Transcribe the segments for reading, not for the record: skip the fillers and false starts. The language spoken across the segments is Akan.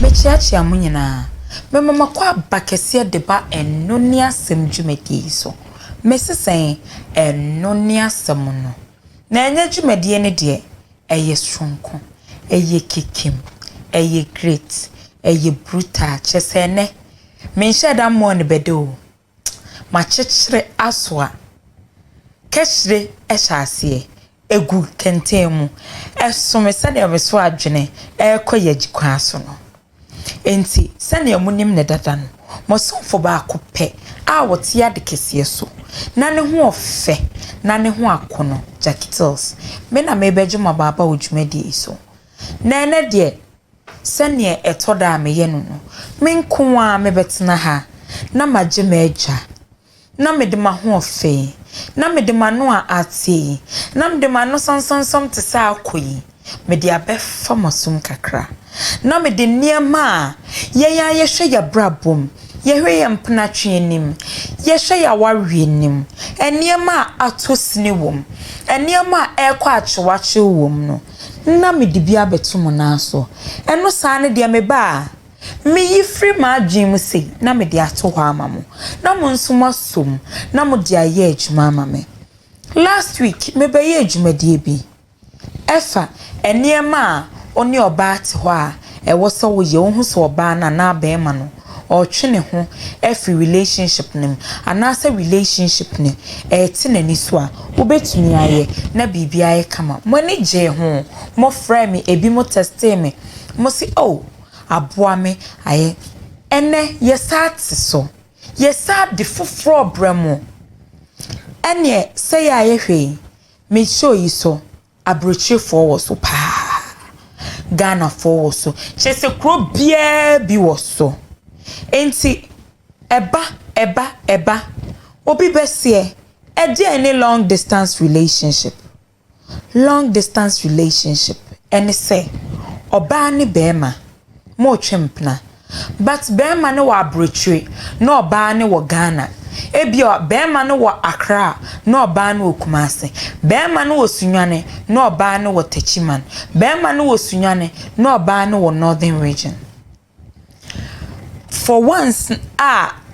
Mechiachia mu nyina memama kwa bakese de ba eno ni asem dwumadi so mesesen eno ni asem no na enya dwumadi ne de eye sonko eye kekim eye great eye brutal chesene menhye da mo ne bedo ma chechire aso a keshire ehase egu kentemu esomesa de meso adwene ekoye gikwa so no enti sane amunim ne dada no mosomfo ba akopɛ a wote ya de kese so na ne ho ofe na ne ho akono jacketils me na mebeju mababa odwumadi so na ene de sane etoda ameye no no menko a mebetena ha na magye maagya na mede ma ho ofe na mede ma no a ate na mede ma no sonsom te sa akoyi mede abefa masum kakra na mede niema ye hwe ya brabom ye hwe ya mpnatwe nim ye hwe ya wawe nim eniema atosini wom eniema ekọ achewache wom no na mede bia betum na so eno saa ne de meba me yifri ma adwem sei na mede ato hɔ amamo na mo nso masom na mo de aye adwuma amame last week me be ye adwumadie bi efa eniema oni oba ate hɔ a ɛwɔ sɛ wo ye wo hu sɛ oba na bɛɛma no ɔtwe ne ho every relationship nim anasa relationship ne ɛte nani so a wo betumi aye na bibia aye kama mo ne gye ho mo frɛ me ebi mo teste me mo si oh aboa me aye ene yesate so yesade foforo bramo ene sɛ ya aye hwe me show yi so abrochefo wo so pa Ghana for so chese kro bia bi wo so enti eba obi besie e dey any long distance relationship ene say oba ne bema mo twempna but bema ne wa abrochire na oba ne wo Ghana ebia bema ne wo Accra na oba ne wo Kumasi bema ne wo Sunwane na oba ne wo Techiman bema ne wo Sunwane na oba ne wo Northern region for once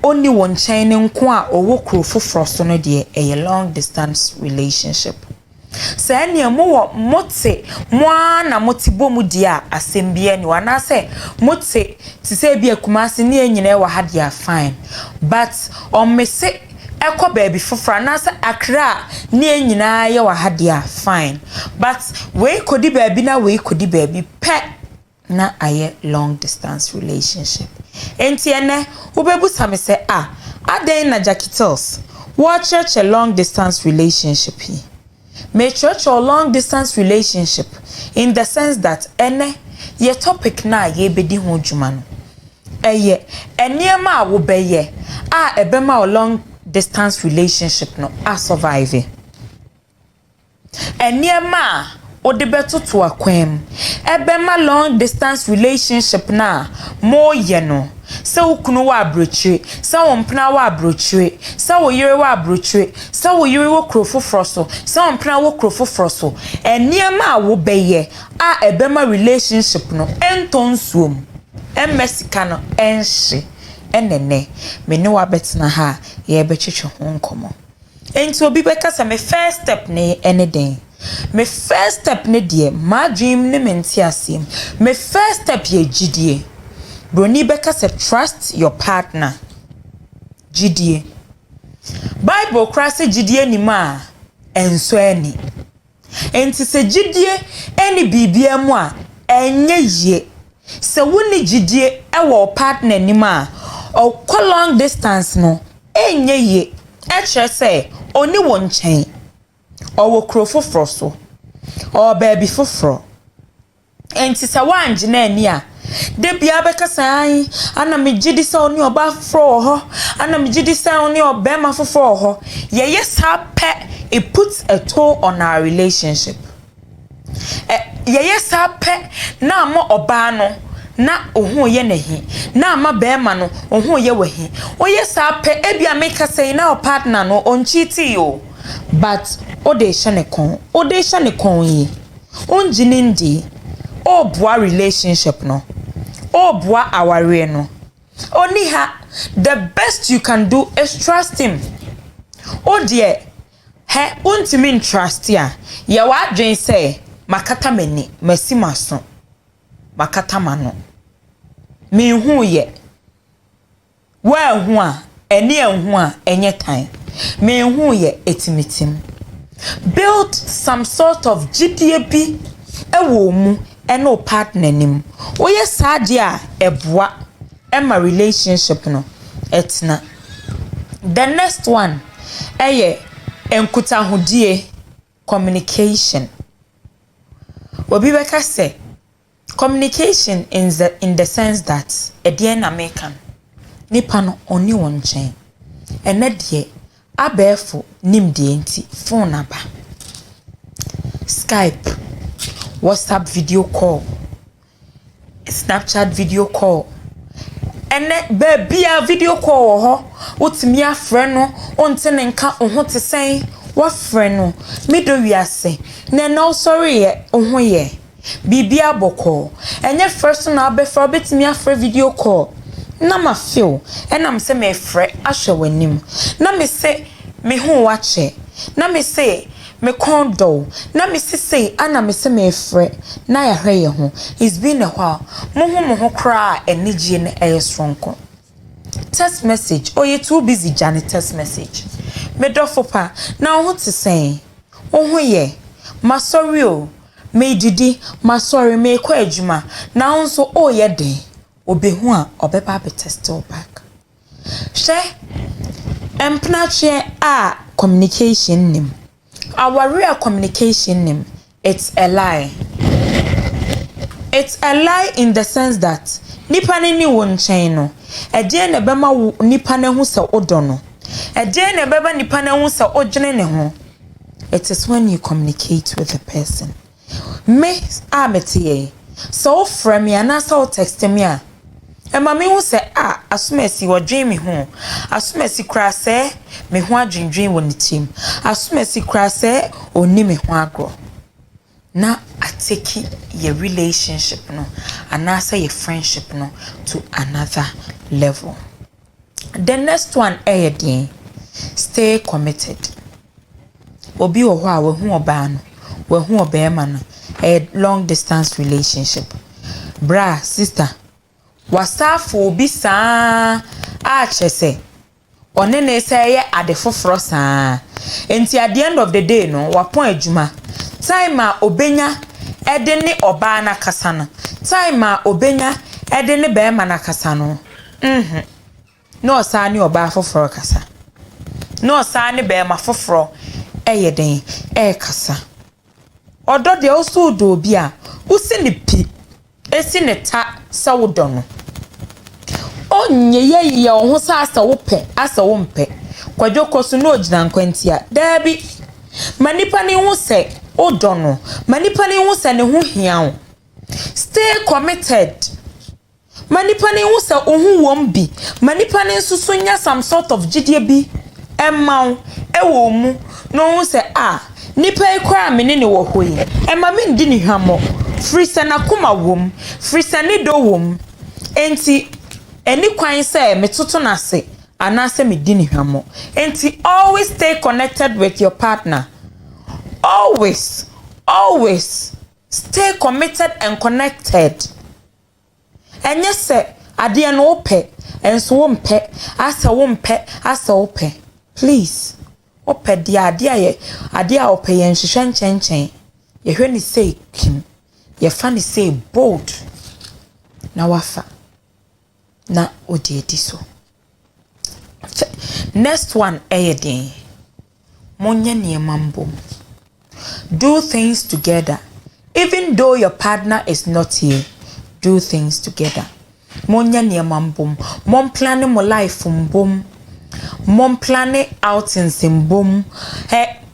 only one chain nko a owo krofoforo so no de a long distance relationship say ene mo mote na motibo mu dia asem bia ni wana say mote ti say bia Kumasi ne enyina e wa ha dia fine but on me say ekọ baby foforo na say Accra ne enyina ye wa ha dia fine but we kodi baby na we kodi baby pe na aye long distance relationship enti ene obebu same say aden na jacketils watch a long distance relationship here. May church or long distance relationship in the sense that ene ye topic na ye bedi ho dwuma no eye eniema wo beye ebema long distance relationship no survive eniema ode betoto akwem ebema long distance relationship na mo ye no se ukunu wa abrochire se wompna wa abrochire se wo yire wa abrochire se wo yire wo krofoforo so se wompna wo krofoforo so eniema wo beye ebema relationship no entonsuom emesika no enhye enene me ne wa betena ha ye betwetwe ho nkomo enti obi bekasa me first step ne anything me first step ne de ma dream ne menti asem me first step ye gidie broni bekasa trust your partner gidie bible krase gidie ni ma enso ani enti se gidie eni bibia mu a enye ye se woni gidie ewo partner ni ma o long distance no enye ye e kire se oni wo nchen o wo krofoforo so o baby foforo enti se wanje na ani a de bia bekasa ai ana megidi sa oni oba fro ho ana megidi sa oni obema foforo ho ye sa pe it puts a toll on our relationship ye sa pe na mo oba no na ohun ye nahi na ama bema no ohun ye wahi oye sa pe ebia make say na partner no on cheat you but o de hye ne kon yi onjini ndi o boa relationship no o boa aware no oni ha the best you can do is trust him o de he untimi trust ya ye wa dwen say makata mani masimaso makata mano me hu ye wa hu a ene hu a enye tan me hu ye etimitim build some sort of GPAP ewo mu eno partner nim oye saade a eboa ema relationship no etna the next one eye enkuta hodie communication obi beka say communication in the sense that edien American nipa no oni won chen ene de abefo nimde enti phone aba Skype WhatsApp video call Snapchat video call ene bebia video call ho utimi afre no onte ne nka oho te sen wa frɛ no mido wiase na no sorry ye oho ye bibia boko enye first na abefra betimi afre video call na ma feel enam se me frɛ ahwe wanim na me se me hu wache na me se me kondo na me say ana me se me frɛ na ya hwɛ ye ho it's been a while mo ho kra enigye ne strong text message oh you too busy jani text message me dofopa na ho te say ho ye ma sorry o me didi ma sorry me kwa adwuma na nso oh ye den obehu a obeba be test back she empnache a communication nim our real communication nim it's a lie in the sense that nipa ni won chen no eje na bema nipa na hu se odo no eje na beba nipa na hu se odwene ne ho it is when you communicate with the person me amete so from me and so text me a mama hu se asumasi wo dwen me ho asumasi kra se me ho adwendwen wo ne tim asumasi kra se oni me ho agro na ateki your relationship no anasa your friendship no to another level. The next one stay committed. Obi wo ho a wo hu oba no wo hu obema no a long distance relationship. Bra sister wasafo obi saa a chese one ne say ye ade foforo saa enti at the end of the day no wapon adwuma time a obenya ede ne oba na kasa no time a obenya ede ne be ma na kasa no no saa ne oba foforo kasa no saa ne be ma foforo eyeden kasa odo de oso do obi a usi ne pi esi ne ta sawodo no onye ye ho sa asa wo pe asa wo mpe kwadwoko so no ogina nkwantia dabi manipa ne hu se odo no manipa ne hu se ne hu hia stay committed manipa ne hu se ohu wom bi manipa ne nsusu nya some sort of gidie bi emma ewo mu no hu se nipa ekra me ne wo hoyi emma me ndi ni hwamo frisa na kuma wom frisa ne do wom enti eni kwan say metoto na se anase me di ni hwamo enti always stay connected with your partner always stay committed and connected enye se ade na ope enso wo mpe asa wo mpe asa ope please ope dia ade a ope yen hwehwe nchen ye hwe ni say kim ye fa ni say bold na wafa na odiedi so. Next one eyedin monye niema mbom. Do things together even though your partner is not here. Do things together. Monye niema mbom. Mom plan mo life mbom. Mom plan outings mbom.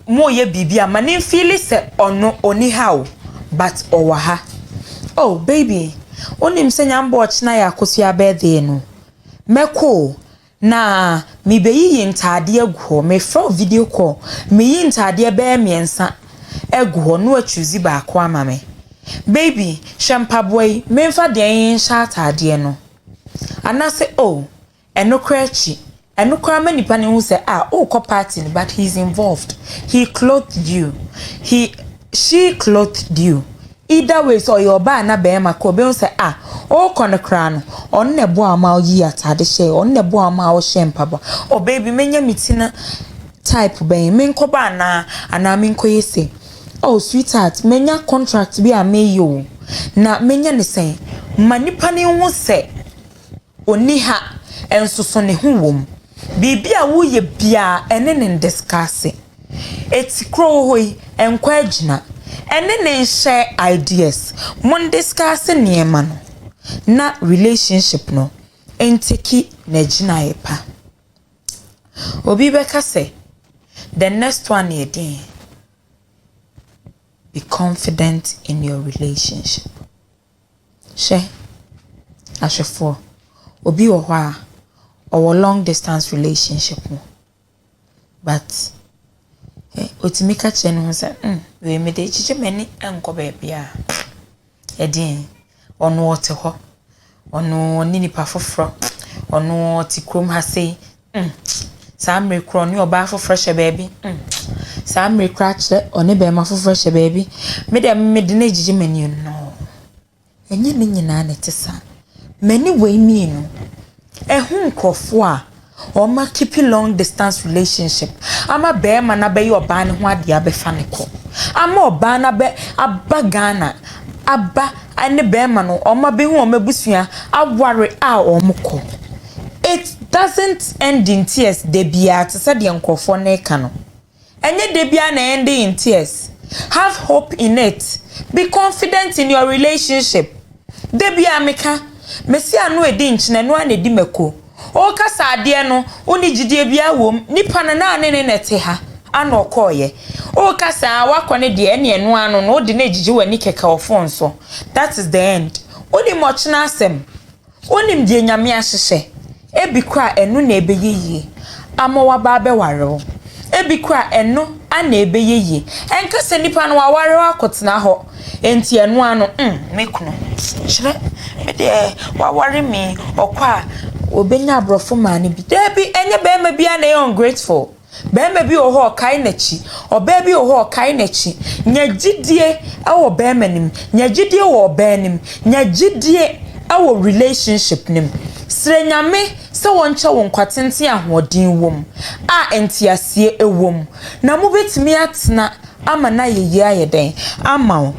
Mo ye bibia mani feel se ono oni how but owaha. Oh baby, onim se nyambo ochina ya akosua birthday no. Meko na mi beyi ntade agu me from video call me yi ntade be miensa agu no achuzi ba ko ama me. Baby, shampaboy memfa den sha atade no. Anase oh, eno krachi. Eno kra manipa ne hu se oh ko party but he's involved. He clothed you. She clothed you. Either way so your ba na be ma ko be say o kono kra no on ne bo ama yi atade she on ne bo ama o she mpaba o baby menya mitina type ben men ko ba na ana men ko yese oh sweetheart menya contract bi a me yo na menya ne sen manipa ne hu se oni ha ensoso ne hu wom bibia wo ye bia ene ne discuss eti kro hoi enkwa agina ene ne share ideas mon discuss niema no na relationship no enteki na gina yepa obi beka say the next one ye dey be confident in your relationship she ashefo obi wo ho a or long distance relationship no but otimika chen ho say we me dey chiche mani enko ba bia edin ono ote ho ono nini pa foforo ono ti krom ha sei sa mrekro ni oba foforo hye baby sa mrekra che oni be ma foforo hye baby me dem me de na jiji mani no enye ni nyina na tesa mani we mi no ehun krofo a o ma keep long distance relationship ama be ma na be oba ne ho ade abefa ne ko ama oba na be abagana aba ane be ma no o ma be hu o mabusua aware a o mko. It doesn't end in tears de bia to say de nkrofo na eka no enye de bia na end in tears. Have hope in it. Be confident in your relationship. De bia meka mesi anu edi nchine no anedi meko o kasa ade no oni gidie bia wom nipa na ne nete ha ana okoye o kasa wakone de ene enu anu no de na gigi wani keka ofon so. That is the end. Oni mochina asem oni mde nyame ahyehye ebi kwa enu na ebeyeye amawa ba be ware ebi kwa enu ana ebeyeye enkase nipa no waware akotena ho enti enu anu mekuno chire me de waware mi okwa obenya abrofo mane bi debi enye be ma bia na ungrateful be ma bi oho kai nachi oba bi oho kai nachi nyagidie awo be manim nyagidie wo be nim nyagidie awo relationship nim sire nyame se wonche won kwatente ahodin wom a entiasie ewom na mobetimi atena ama na yeye ayeden ama.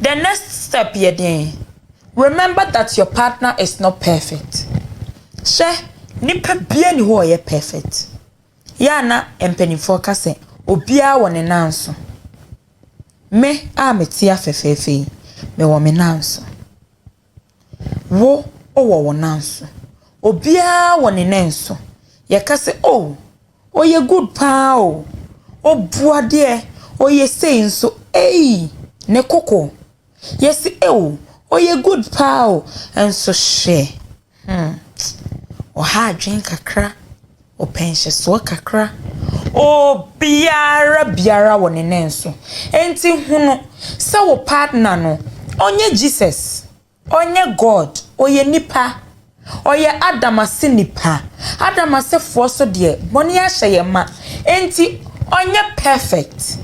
The next step yeden, remember that your partner is not perfect. She nipa bia ni ho ye perfect. Ya na empenifo ka se obia woni nanso. Me a metia fefefe me wo me nanso. Wo wo nanso. Obia woni nanso. Ye ka se ye good pa o. Obuade ye sei nso ne koko. Yes ye good pa o enso hwe. O ha dwen kakra o penhye so kakra o biara woni nenso enti hunu se wo partner no onye Jesus onye God oye nipa oye Adam ase nipa Adam ase so de boni ahye ma enti onye perfect.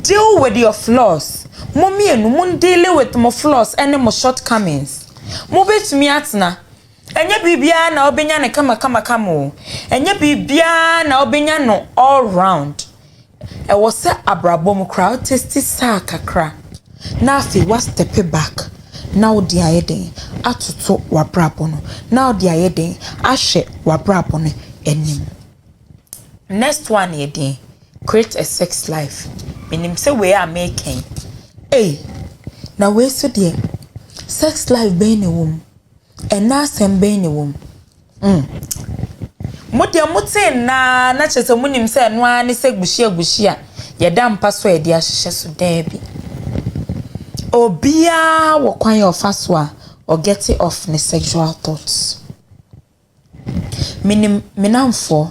Deal with your flaws. Mommy enu mun deal with my flaws and my shortcomings. Mo betumi atena enye bibia na obenya ne kama o enye bibia na obenya no all round e wo se abrabom crowd testi sa kakra na afi was step back na odi ayeden atoto wabrabo no na odi ayeden ahye wabrabo no enim. Next one yeden, create a sex life. Meaning say we are making now we so dear sex life be in a womb and Asem be in a womb. Mutia mute na chese munim se no ani se gushia ye dam paso e dia hye so debi Obia wo kwan your first one or get it off the sexual thoughts. Minamfo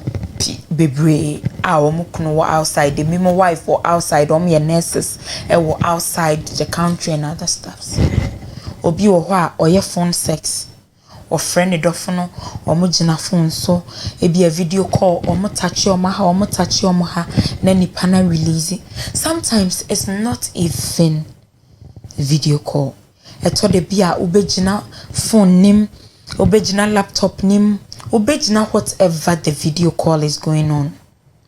bebre a omukuno outside the mimo wife or outside your nurses or outside the country and other stuffs. Obi or your phone sex or friend dofono or mujina phone so it be a video call or mo touch your maha or mo touch your maha then pana release it. Sometimes it's not even video call. Eto de bia ubejina phone nim, ubejina laptop nim, ubejina whatever the video call is going on.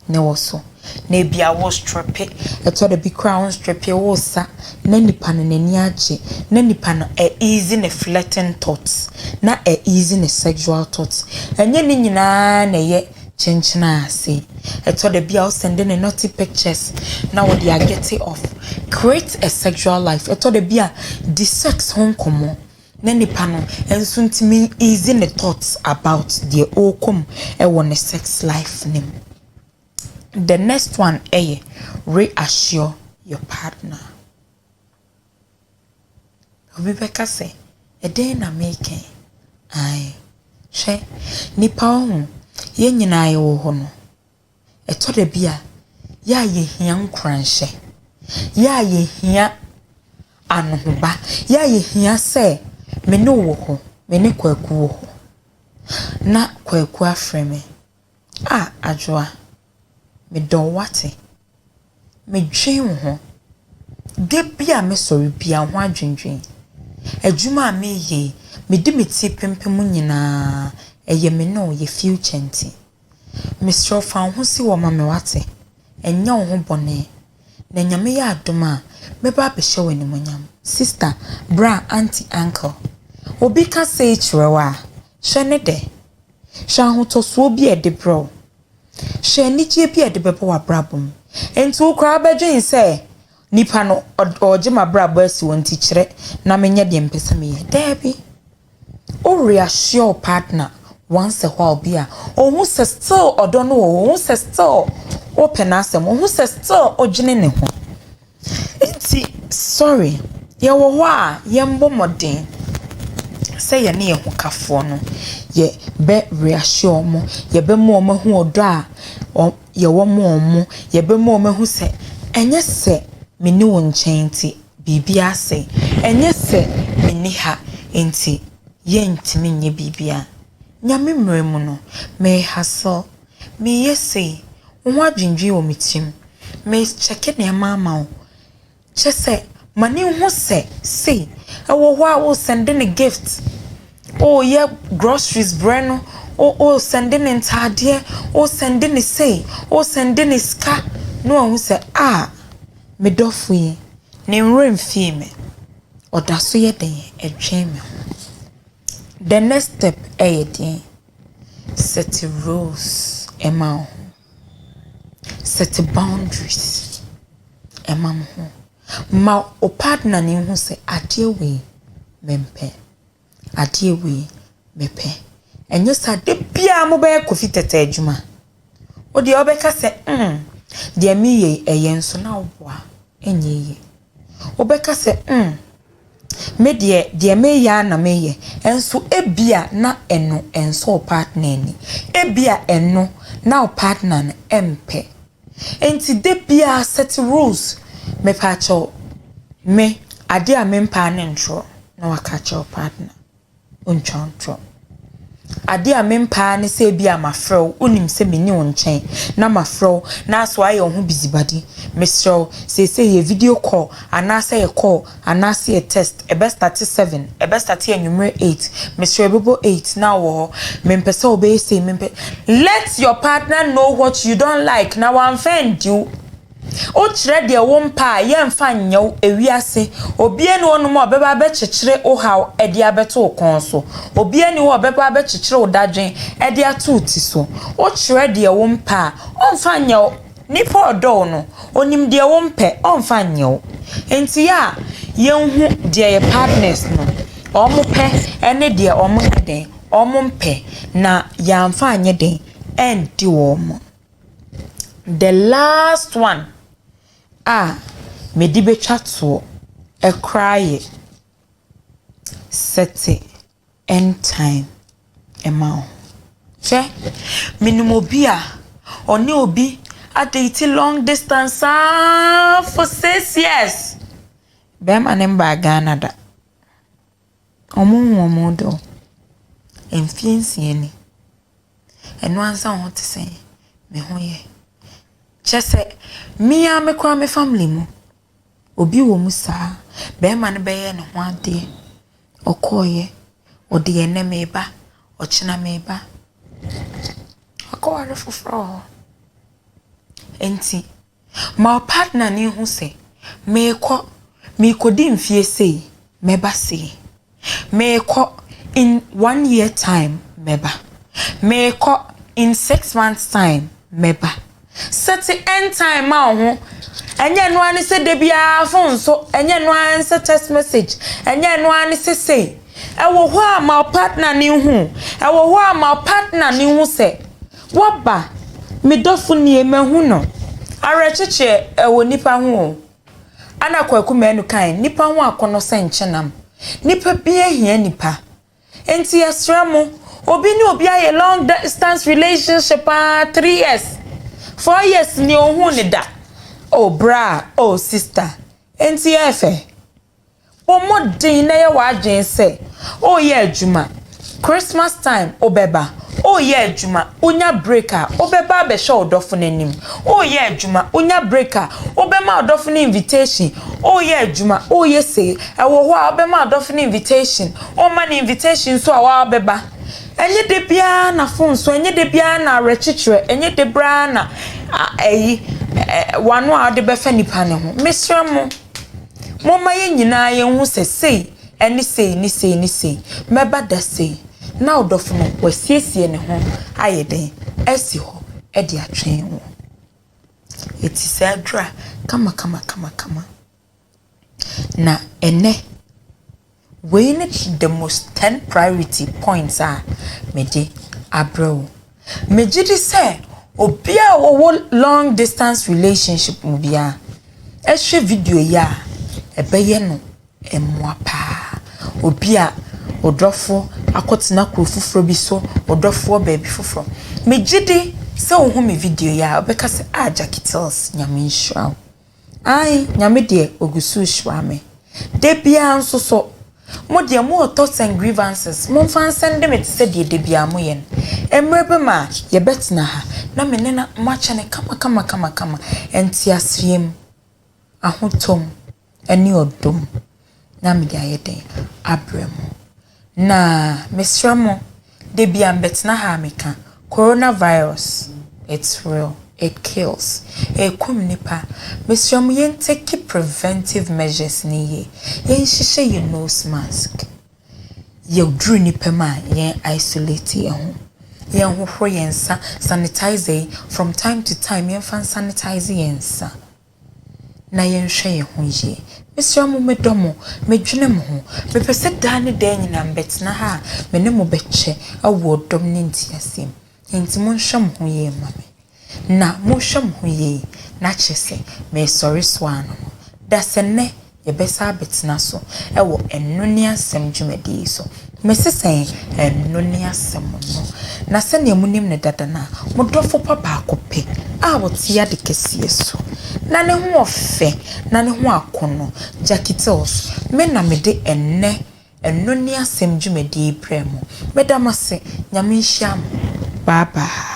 Ne also. Ne bia wo strap it. Eto de bi crown strap it wo sa. Ne nipa no nani age. Ne nipa no easy ne flirting thoughts. Na easy ne sexual thoughts. Enye ni nyina na ye chenchina ase. Eto de bia wo sending naughty pictures. Now what they are getting off. Create a sexual life. Eto de bia the sex home komo. Ne nipa no enso ntimi easy ne thoughts about the okom e won sex life nim. The next one reassure your partner. Obibeka say e dey na making ai she nipa ho ye nyina ye wo ho no eto de bia ya ye hia nkranhye ya ye hia anohoba ya ye hia say me no wo ho me ne kwaku wo ho na kwaku afreme adwoa me don wate me dwen wo ho de bia me sori bia ho adwendwen adwuma me ye me di me ti pempem nyina eye me no ye future nti me sro fa ho si wo ma me wate enya wo ho bone na nyame ya adoma me ba be hye wani monyam sister bra auntie uncle obi ka say chrewa hye ne de hye ho to so bi e de bro hye ni je bi e de bebo wa brabom enti wo kra badwen say nipa no oje ma brabo asi wonti kire na menye de mpesa me ye debi o reassure partner once a while bia o hu se still odono o hu se still open asem o hu se still ogene ne ho enti sorry ye wo ho a ye mbo modern say ye ne ye ho kafo no ye be reassure mo ye be mo ma hu odo a ye wo mo ye be mo ma hu se enye se meni wo nchen nti bibia se enye se meni ha nti ye ntimi nye bibia nyame mremu no me haso me yesi wo adwendwe wo mitim me cheke ne mama wo chese mani hu se say ewo ho a wo send ne gift oh yeah groceries brano oh send ne ntade oh send ne say oh send ne ska no hu se me dofu yi ne nrem fi me odaso ye den edwen me. The next step set rules ema set boundaries ema ho ma o partner ni hu se ade we mempe ade we mepe enyo sa de bia mo be kofi tete adwuma o de obeka se de mi ye eyenso na oboa enye ye obeka se me de me ya na me ye enso ebia na eno enso partner ni ebia eno na partner na empe enti de bia set rules me pacho me ade a me mpa ne ntro na wakacho partner unchontro ade a me mpa ne se bia mafrɛ onim se me ni wonchen na mafrɛ na so aye ho bizibadi mesrɛ se ye video call anase ye call anase ye test e best 37 e best 30 numero 8 mesrɛ bebo 8 na wo me mpɛ obey say me let your partner know what you don't like na wan offend you o kire de wo mpa ye mfa nyew ewiase obie ne wonu mo beba be kyekyere o haw e de abeto kon so obie ne wo beba be kyekyere o dadwen e de ato ti so o kire de wo mpa o mfa nyew nipa odo no onim de wo mpe o mfa nyew enti ya ye hu de ye partners no o mo pe ene de o mo den o mo mpe na ya mfa anye den and di wo mo. The last one me di betwa to a cry set end time emao che minimobia oni obi date long distance for 6 years bem anemba Ghana da omo do enfiensie ni eno ansa ho te sen me ho ye chese mia me kwa me family mu obi wo mu saa bem ane beye ne ho ade okoye odi ene meba ochina meba akoware foforo enti my partner ni hu se me kodi mfie sei meba sei me ko in 1 year time meba me ko in 6 months time meba set end time ma ho enye no ani se de bia phone so enye no ani se text message enye no ani se sei ewo ho a my partner ni hu ewo ho a my partner ni hu se woba me dofu ni emahu no arecheche ewo nipa hu ana kwaku menu kan nipa hu akono se nchenam nipa bia hia nipa enti esramo obi ni obi aye long distance relationship 3 years 4 years ni ohun ni da oh bra oh sister enti efe omodin na ye wa adwen se oh ye adwuma Christmas time obeba oh ye adwuma unya breaker obeba be show odofo nanim oh ye adwuma unya breaker obema odofo ni invitation oh ye adwuma oh ye say ewo ho obema odofo ni invitation oh man invitation so awa obeba enye de bia na phone so enye de bia na rechichire enye de bra na wanu a de be fa nipa ne ho mesramo moma ye nyina ye hu se sei eni sei ni sei meba da sei na odofo no wasiesie ne ho ayeden asi ho e de atwen wo eti sadra kama na ene we need the most 10 priority points are mede abro mejidi say obia wo long distance relationship mu bia ehwe video ya ebeye no emwa pa obia odofo akotena krofufro bi so odofo baby fufro mejidi se ohu me video ya obeka se Jackitels nyame nhwa ai nyame de ogusu hwa me de bia nso so mo de mo thoughts and grievances mo fan send me se de bia mo yen emrebe ma ye betna ha na me ne na macha ne kama enti asriem ahotom eni odom na me de ayeden abremo na mesramo de bia betna ha meka coronavirus it's real it kills nipa mesramo yen take preventive measures ni yen hihye your nose mask ye dru nipa ma yen isolate yen ho yen sanitize from time to time yen fan sanitize yen na yen hwe ye ho ye mesramo medomo medwene mo ho mepese dan ne dan nyina betna ha me ne mo beche awo dom ne ntiasem enti mo nhwam ho ye mame na mo hwam ho ye na chese me sorry swano da sene ye besa betna so ewo enno ne asem dwumadi so mesesen enno ne asem no na sene munim ne dada na mo dofo papa akope a wotia de kesie so na ne ho ofe na ne ho akono Jackitels me na me de enno ne asem dwumadi premo medamase nyame hyiam bye bye.